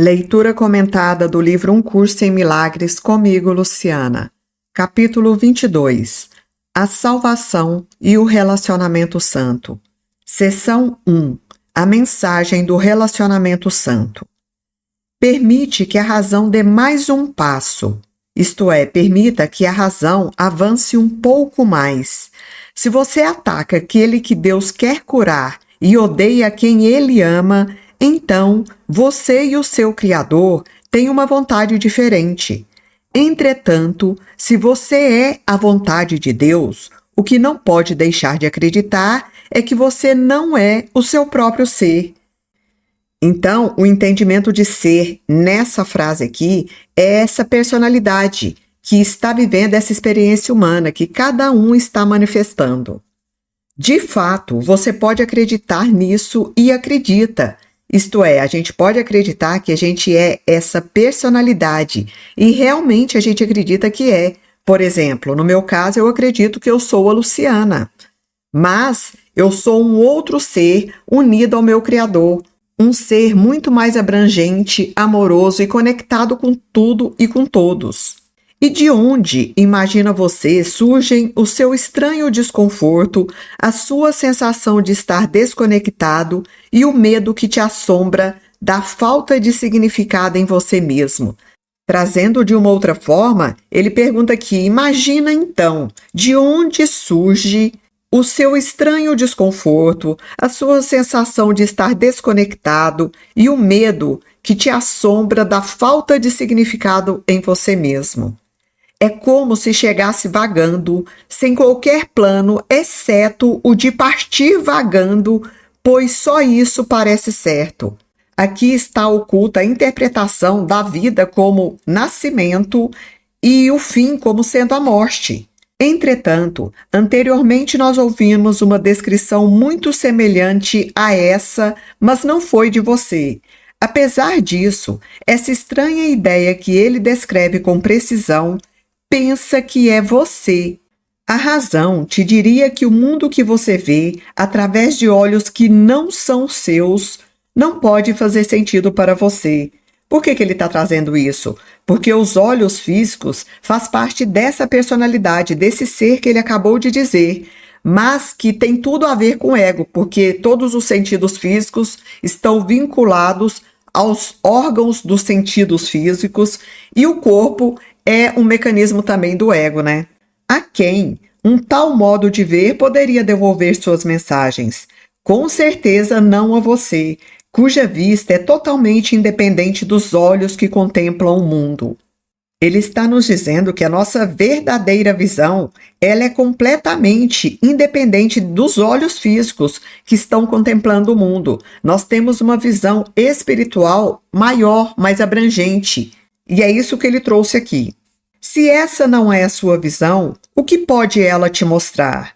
Leitura comentada do livro Um Curso em Milagres, comigo, Luciana. Capítulo 22. A Salvação e o Relacionamento Santo. Seção 1. A Mensagem do Relacionamento Santo. Permite que a razão dê mais um passo. Isto é, permita que a razão avance um pouco mais. Se você ataca aquele que Deus quer curar e odeia quem Ele ama, então você e o seu Criador têm uma vontade diferente. Entretanto, se você é a vontade de Deus, o que não pode deixar de acreditar é que você não é o seu próprio ser. Então, o entendimento de ser nessa frase aqui é essa personalidade que está vivendo essa experiência humana que cada um está manifestando. De fato, você pode acreditar nisso e acredita. Isto é, a gente pode acreditar que a gente é essa personalidade e realmente a gente acredita que é. Por exemplo, no meu caso, eu acredito que eu sou a Luciana, mas eu sou um outro ser unido ao meu Criador, um ser muito mais abrangente, amoroso e conectado com tudo e com todos. E de onde, imagina você, surgem o seu estranho desconforto, a sua sensação de estar desconectado e o medo que te assombra da falta de significado em você mesmo? Trazendo de uma outra forma, ele pergunta aqui, imagina então, de onde surge o seu estranho desconforto, a sua sensação de estar desconectado e o medo que te assombra da falta de significado em você mesmo. É como se chegasse vagando, sem qualquer plano, exceto o de partir vagando, pois só isso parece certo. Aqui está oculta a interpretação da vida como nascimento e o fim como sendo a morte. Entretanto, anteriormente nós ouvimos uma descrição muito semelhante a essa, mas não foi de você. Apesar disso, essa estranha ideia que ele descreve com precisão pensa que é você. A razão te diria que o mundo que você vê, através de olhos que não são seus, não pode fazer sentido para você. Por que ele está trazendo isso? Porque os olhos físicos faz parte dessa personalidade, desse ser que ele acabou de dizer, mas que tem tudo a ver com o ego, porque todos os sentidos físicos estão vinculados aos órgãos dos sentidos físicos e o corpo é um mecanismo também do ego, né? A quem um tal modo de ver poderia devolver suas mensagens? Com certeza não a você, cuja vista é totalmente independente dos olhos que contemplam o mundo. Ele está nos dizendo que a nossa verdadeira visão, ela é completamente independente dos olhos físicos que estão contemplando o mundo. Nós temos uma visão espiritual maior, mais abrangente. E é isso que ele trouxe aqui. Se essa não é a sua visão, o que pode ela te mostrar?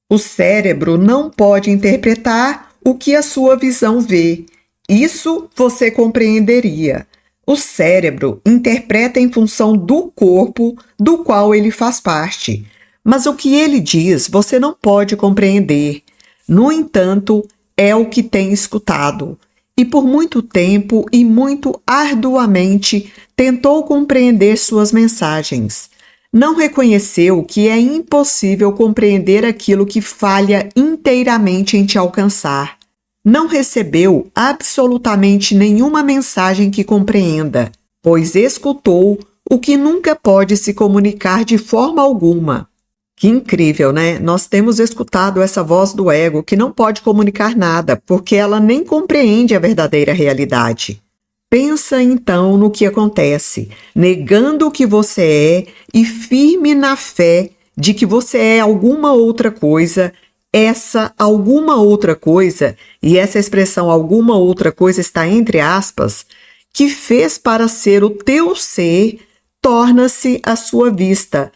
O cérebro não pode interpretar o que a sua visão vê. Isso você compreenderia. O cérebro interpreta em função do corpo do qual ele faz parte. Mas o que ele diz você não pode compreender. No entanto, é o que tem escutado. E por muito tempo e muito arduamente tentou compreender suas mensagens. Não reconheceu que é impossível compreender aquilo que falha inteiramente em te alcançar. Não recebeu absolutamente nenhuma mensagem que compreenda, pois escutou o que nunca pode se comunicar de forma alguma. Que incrível, né? Nós temos escutado essa voz do ego que não pode comunicar nada, porque ela nem compreende a verdadeira realidade. Pensa então no que acontece, negando o que você é e firme na fé de que você é alguma outra coisa, essa alguma outra coisa, e essa expressão alguma outra coisa está entre aspas, que fez para ser o teu ser, torna-se a sua vista.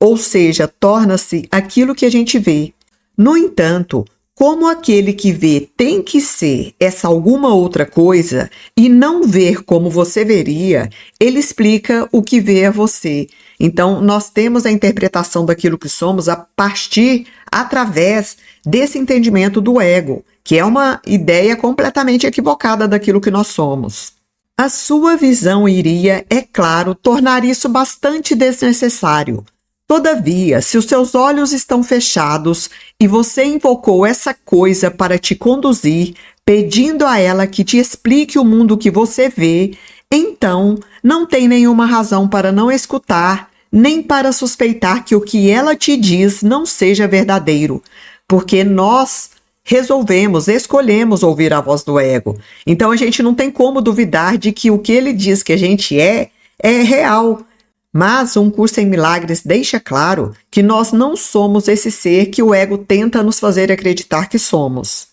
Ou seja, torna-se aquilo que a gente vê. No entanto, como aquele que vê tem que ser essa alguma outra coisa e não ver como você veria, ele explica o que vê a você. Então, nós temos a interpretação daquilo que somos a partir, através desse entendimento do ego, que é uma ideia completamente equivocada daquilo que nós somos. A sua visão iria, é claro, tornar isso bastante desnecessário. Todavia, se os seus olhos estão fechados e você invocou essa coisa para te conduzir, pedindo a ela que te explique o mundo que você vê, então não tem nenhuma razão para não escutar, nem para suspeitar que o que ela te diz não seja verdadeiro, porque nós escolhemos ouvir a voz do ego. Então a gente não tem como duvidar de que o que ele diz que a gente é real. Mas um curso em milagres deixa claro que nós não somos esse ser que o ego tenta nos fazer acreditar que somos.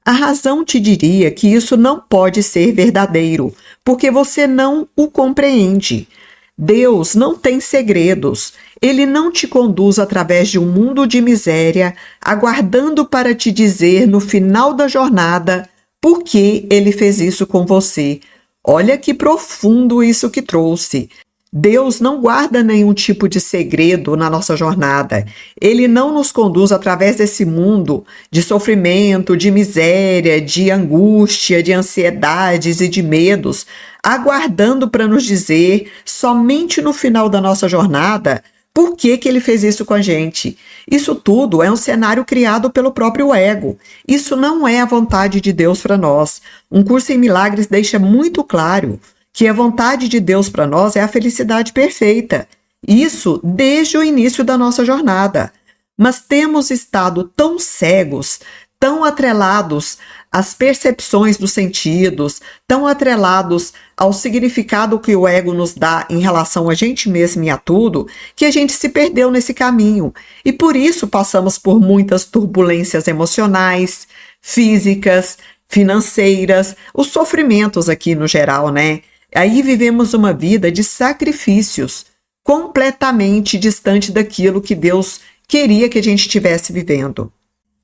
A razão te diria que isso não pode ser verdadeiro, porque você não o compreende. Deus não tem segredos. Ele não te conduz através de um mundo de miséria, aguardando para te dizer no final da jornada por que ele fez isso com você. Olha que profundo isso que trouxe. Deus não guarda nenhum tipo de segredo na nossa jornada. Ele não nos conduz através desse mundo de sofrimento, de miséria, de angústia, de ansiedades e de medos, aguardando para nos dizer, somente no final da nossa jornada, por que ele fez isso com a gente. Isso tudo é um cenário criado pelo próprio ego. Isso não é a vontade de Deus para nós. Um curso em milagres deixa muito claro que a vontade de Deus para nós é a felicidade perfeita. Isso desde o início da nossa jornada. Mas temos estado tão cegos, tão atrelados às percepções dos sentidos, tão atrelados ao significado que o ego nos dá em relação a gente mesmo e a tudo, que a gente se perdeu nesse caminho. E por isso passamos por muitas turbulências emocionais, físicas, financeiras, os sofrimentos aqui no geral, né? Aí vivemos uma vida de sacrifícios, completamente distante daquilo que Deus queria que a gente estivesse vivendo.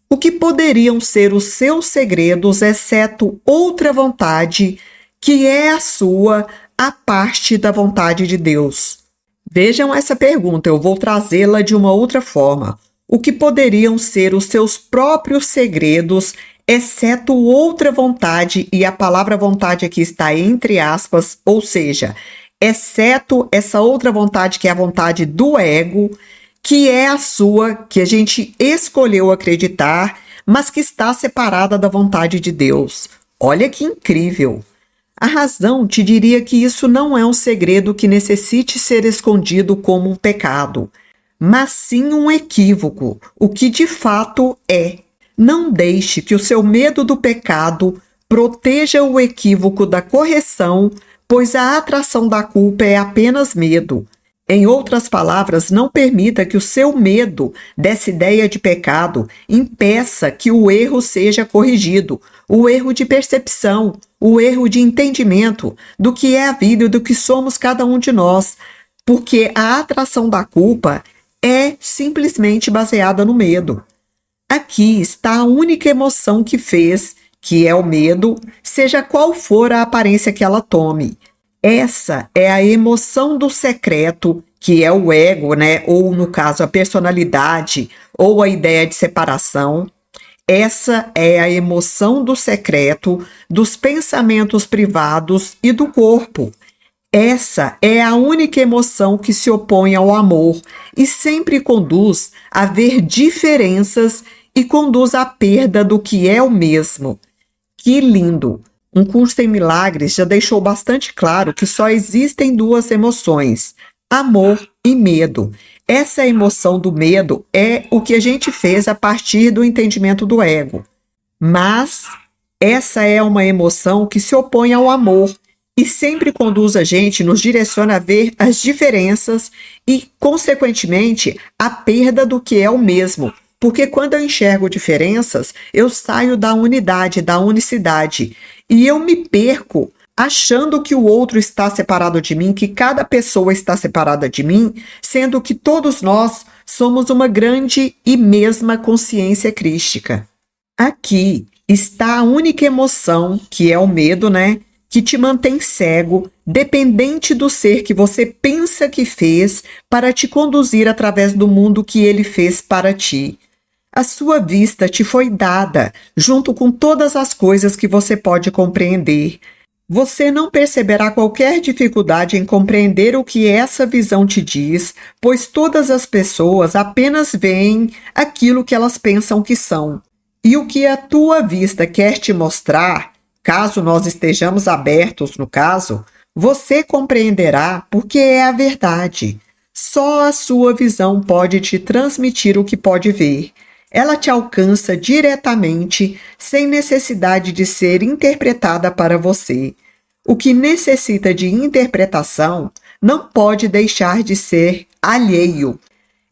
O que poderiam ser os seus segredos, exceto outra vontade, que é a sua, a parte da vontade de Deus? Vejam essa pergunta, eu vou trazê-la de uma outra forma. O que poderiam ser os seus próprios segredos, exceto outra vontade, e a palavra vontade aqui está entre aspas, ou seja, exceto essa outra vontade que é a vontade do ego, que é a sua, que a gente escolheu acreditar, mas que está separada da vontade de Deus. Olha que incrível! A razão te diria que isso não é um segredo que necessite ser escondido como um pecado, mas sim um equívoco, o que de fato é. Não deixe que o seu medo do pecado proteja o equívoco da correção, pois a atração da culpa é apenas medo. Em outras palavras, não permita que o seu medo dessa ideia de pecado impeça que o erro seja corrigido, o erro de percepção, o erro de entendimento do que é a vida e do que somos cada um de nós, porque a atração da culpa é simplesmente baseada no medo. Aqui está a única emoção que fez, que é o medo, seja qual for a aparência que ela tome. Essa é a emoção do secreto, que é o ego, né? Ou, no caso, a personalidade, ou a ideia de separação. Essa é a emoção do secreto, dos pensamentos privados e do corpo. Essa é a única emoção que se opõe ao amor e sempre conduz a ver diferenças e conduz à perda do que é o mesmo. Que lindo! Um curso em milagres já deixou bastante claro que só existem duas emoções, amor e medo. Essa emoção do medo é o que a gente fez a partir do entendimento do ego. Mas essa é uma emoção que se opõe ao amor e sempre conduz a gente, nos direciona a ver as diferenças e, consequentemente, a perda do que é o mesmo. Porque quando eu enxergo diferenças, eu saio da unidade, da unicidade, e eu me perco achando que o outro está separado de mim, que cada pessoa está separada de mim, sendo que todos nós somos uma grande e mesma consciência crística. Aqui está a única emoção, que é o medo, né? Que te mantém cego, dependente do ser que você pensa que fez para te conduzir através do mundo que ele fez para ti. A sua vista te foi dada, junto com todas as coisas que você pode compreender. Você não perceberá qualquer dificuldade em compreender o que essa visão te diz, pois todas as pessoas apenas veem aquilo que elas pensam que são. E o que a tua vista quer te mostrar, caso nós estejamos abertos no caso, você compreenderá porque é a verdade. Só a sua visão pode te transmitir o que pode ver. Ela te alcança diretamente, sem necessidade de ser interpretada para você. O que necessita de interpretação não pode deixar de ser alheio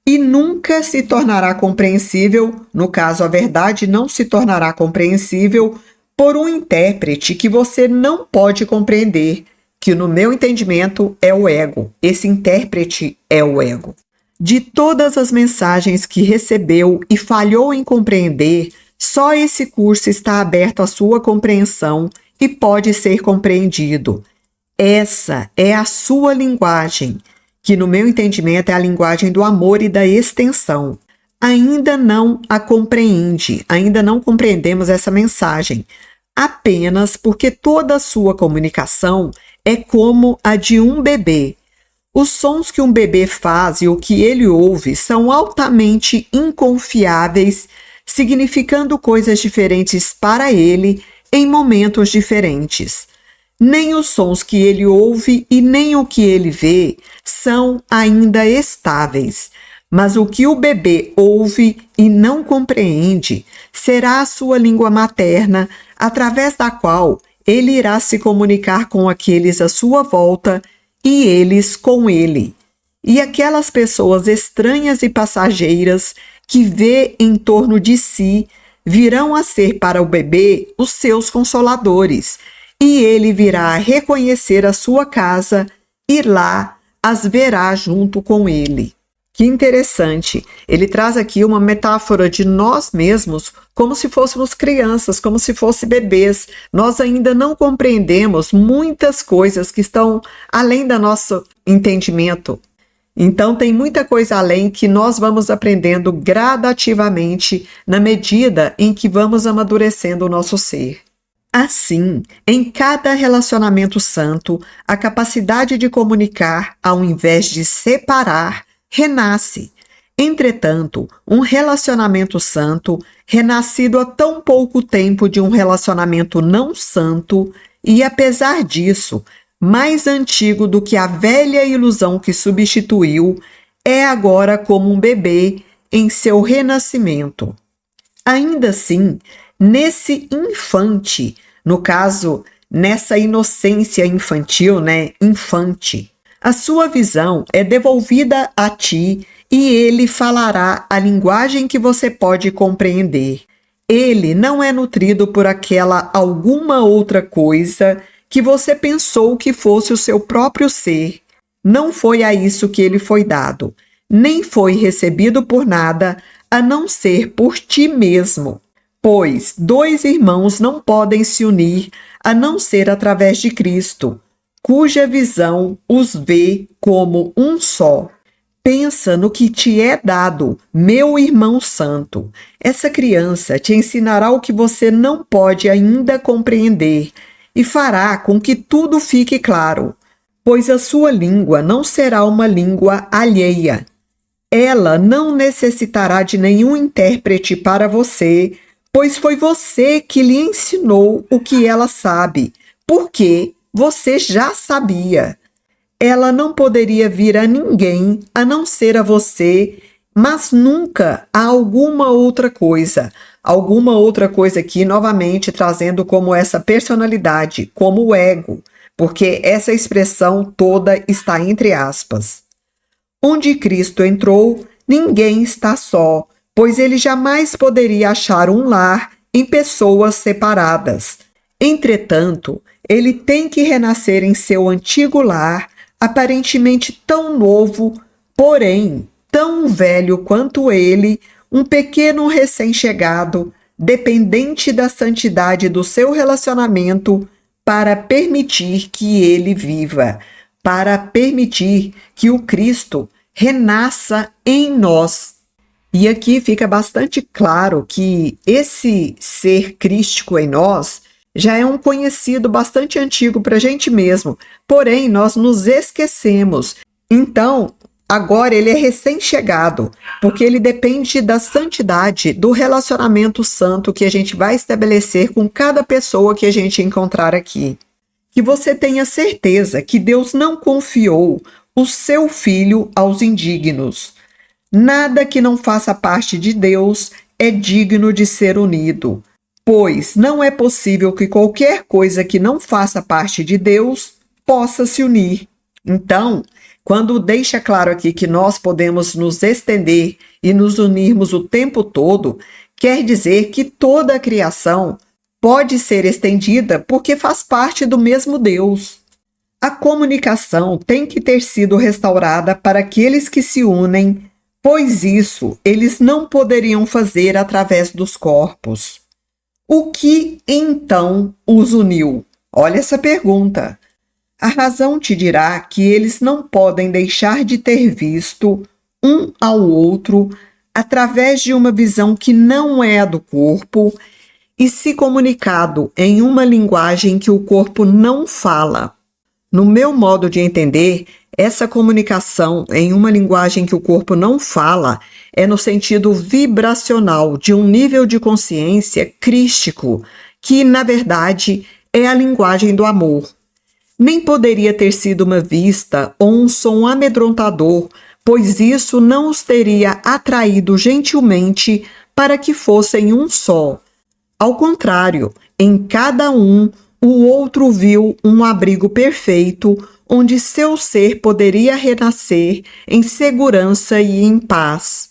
e nunca se tornará compreensível, no caso, a verdade não se tornará compreensível por um intérprete que você não pode compreender, que no meu entendimento é o ego. Esse intérprete é o ego. De todas as mensagens que recebeu e falhou em compreender, só esse curso está aberto à sua compreensão e pode ser compreendido. Essa é a sua linguagem, que no meu entendimento é a linguagem do amor e da extensão. Ainda não a compreende, ainda não compreendemos essa mensagem, apenas porque toda a sua comunicação é como a de um bebê. Os sons que um bebê faz e o que ele ouve são altamente inconfiáveis, significando coisas diferentes para ele em momentos diferentes. Nem os sons que ele ouve e nem o que ele vê são ainda estáveis, mas o que o bebê ouve e não compreende será a sua língua materna, através da qual ele irá se comunicar com aqueles à sua volta e eles com ele. E aquelas pessoas estranhas e passageiras que vê em torno de si virão a ser para o bebê os seus consoladores, e ele virá a reconhecer a sua casa e lá as verá junto com ele. Que interessante! Ele traz aqui uma metáfora de nós mesmos como se fôssemos crianças, como se fossem bebês. Nós ainda não compreendemos muitas coisas que estão além do nosso entendimento. Então, tem muita coisa além que nós vamos aprendendo gradativamente na medida em que vamos amadurecendo o nosso ser. Assim, em cada relacionamento santo, a capacidade de comunicar, ao invés de separar, renasce. Entretanto, um relacionamento santo, renascido há tão pouco tempo de um relacionamento não santo, e apesar disso, mais antigo do que a velha ilusão que substituiu, é agora como um bebê em seu renascimento. Ainda assim, nesse infante, no caso, nessa inocência infantil, infante, a sua visão é devolvida a ti e ele falará a linguagem que você pode compreender. Ele não é nutrido por aquela alguma outra coisa que você pensou que fosse o seu próprio ser. Não foi a isso que ele foi dado, nem foi recebido por nada a não ser por ti mesmo. Pois dois irmãos não podem se unir a não ser através de Cristo, cuja visão os vê como um só. Pensa no que te é dado, meu irmão santo. Essa criança te ensinará o que você não pode ainda compreender e fará com que tudo fique claro, pois a sua língua não será uma língua alheia. Ela não necessitará de nenhum intérprete para você, pois foi você que lhe ensinou o que ela sabe, porque você já sabia. Ela não poderia vir a ninguém a não ser a você, mas nunca a alguma outra coisa. Alguma outra coisa aqui, novamente, trazendo como essa personalidade, como o ego, porque essa expressão toda está entre aspas. Onde Cristo entrou, ninguém está só, pois ele jamais poderia achar um lar em pessoas separadas. Entretanto, ele tem que renascer em seu antigo lar, aparentemente tão novo, porém tão velho quanto ele, um pequeno recém-chegado, dependente da santidade do seu relacionamento, para permitir que ele viva, para permitir que o Cristo renasça em nós. E aqui fica bastante claro que esse ser crístico em nós, já é um conhecido bastante antigo para a gente mesmo, porém nós nos esquecemos. Então, agora ele é recém-chegado, porque ele depende da santidade, do relacionamento santo que a gente vai estabelecer com cada pessoa que a gente encontrar aqui. Que você tenha certeza que Deus não confiou o seu filho aos indignos. Nada que não faça parte de Deus é digno de ser unido, pois não é possível que qualquer coisa que não faça parte de Deus possa se unir. Então, quando deixa claro aqui que nós podemos nos estender e nos unirmos o tempo todo, quer dizer que toda a criação pode ser estendida porque faz parte do mesmo Deus. A comunicação tem que ter sido restaurada para aqueles que se unem, pois isso eles não poderiam fazer através dos corpos. O que então os uniu? Olha essa pergunta. A razão te dirá que eles não podem deixar de ter visto um ao outro através de uma visão que não é a do corpo e se comunicado em uma linguagem que o corpo não fala. No meu modo de entender, essa comunicação em uma linguagem que o corpo não fala é no sentido vibracional de um nível de consciência crístico, que, na verdade, é a linguagem do amor. Nem poderia ter sido uma vista ou um som amedrontador, pois isso não os teria atraído gentilmente para que fossem um só. Ao contrário, em cada um, o outro viu um abrigo perfeito, onde seu ser poderia renascer em segurança e em paz.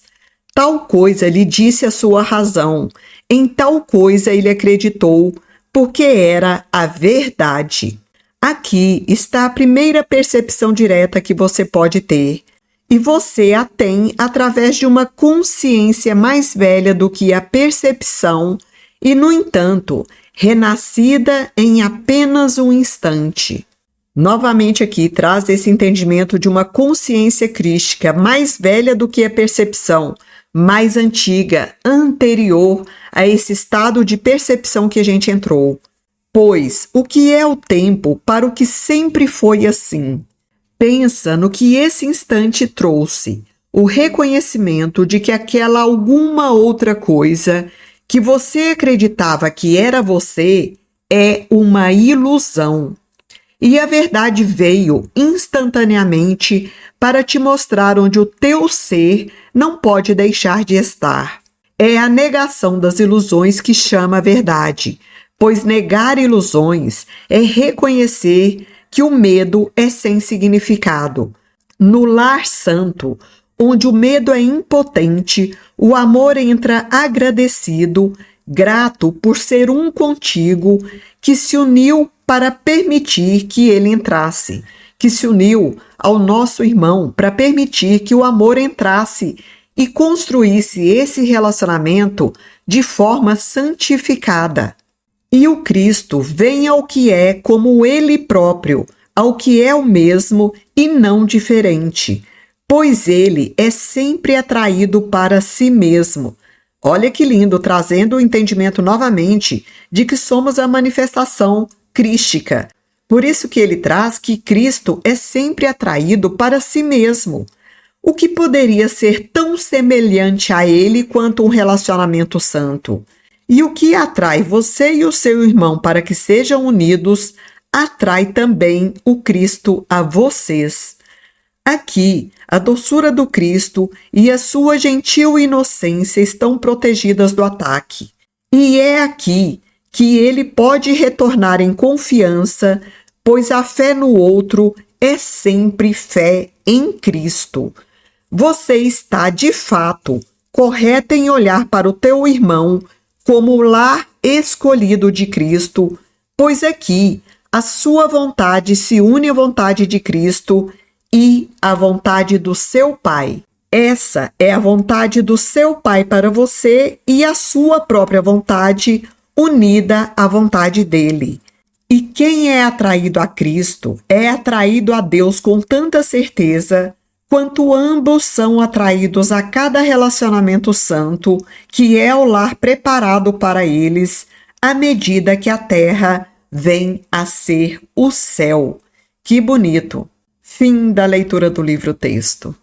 Tal coisa lhe disse a sua razão, em tal coisa ele acreditou, porque era a verdade. Aqui está a primeira percepção direta que você pode ter, e você a tem através de uma consciência mais velha do que a percepção e, no entanto, renascida em apenas um instante. Novamente aqui traz esse entendimento de uma consciência crística mais velha do que a percepção, mais antiga, anterior a esse estado de percepção que a gente entrou. Pois o que é o tempo para o que sempre foi assim? Pensa no que esse instante trouxe, o reconhecimento de que aquela alguma outra coisa que você acreditava que era você é uma ilusão. E a verdade veio instantaneamente para te mostrar onde o teu ser não pode deixar de estar. É a negação das ilusões que chama a verdade, pois negar ilusões é reconhecer que o medo é sem significado. No lar santo, onde o medo é impotente, o amor entra agradecido, grato por ser um contigo, que se uniu para permitir que ele entrasse, que se uniu ao nosso irmão para permitir que o amor entrasse e construísse esse relacionamento de forma santificada. E o Cristo vem ao que é como ele próprio, ao que é o mesmo e não diferente, pois ele é sempre atraído para si mesmo. Olha que lindo, trazendo o entendimento novamente de que somos a manifestação crística. Por isso que ele traz que Cristo é sempre atraído para si mesmo. O que poderia ser tão semelhante a ele quanto um relacionamento santo? E o que atrai você e o seu irmão para que sejam unidos, atrai também o Cristo a vocês. Aqui, a doçura do Cristo e a sua gentil inocência estão protegidas do ataque. E é aqui que ele pode retornar em confiança, pois a fé no outro é sempre fé em Cristo. Você está, de fato, correta em olhar para o teu irmão como o lar escolhido de Cristo, pois aqui a sua vontade se une à vontade de Cristo e à vontade do seu Pai. Essa é a vontade do seu Pai para você e a sua própria vontade unida à vontade dele. E quem é atraído a Cristo é atraído a Deus com tanta certeza quanto ambos são atraídos a cada relacionamento santo, que é o lar preparado para eles, à medida que a terra vem a ser o céu. Que bonito! Fim da leitura do livro-texto.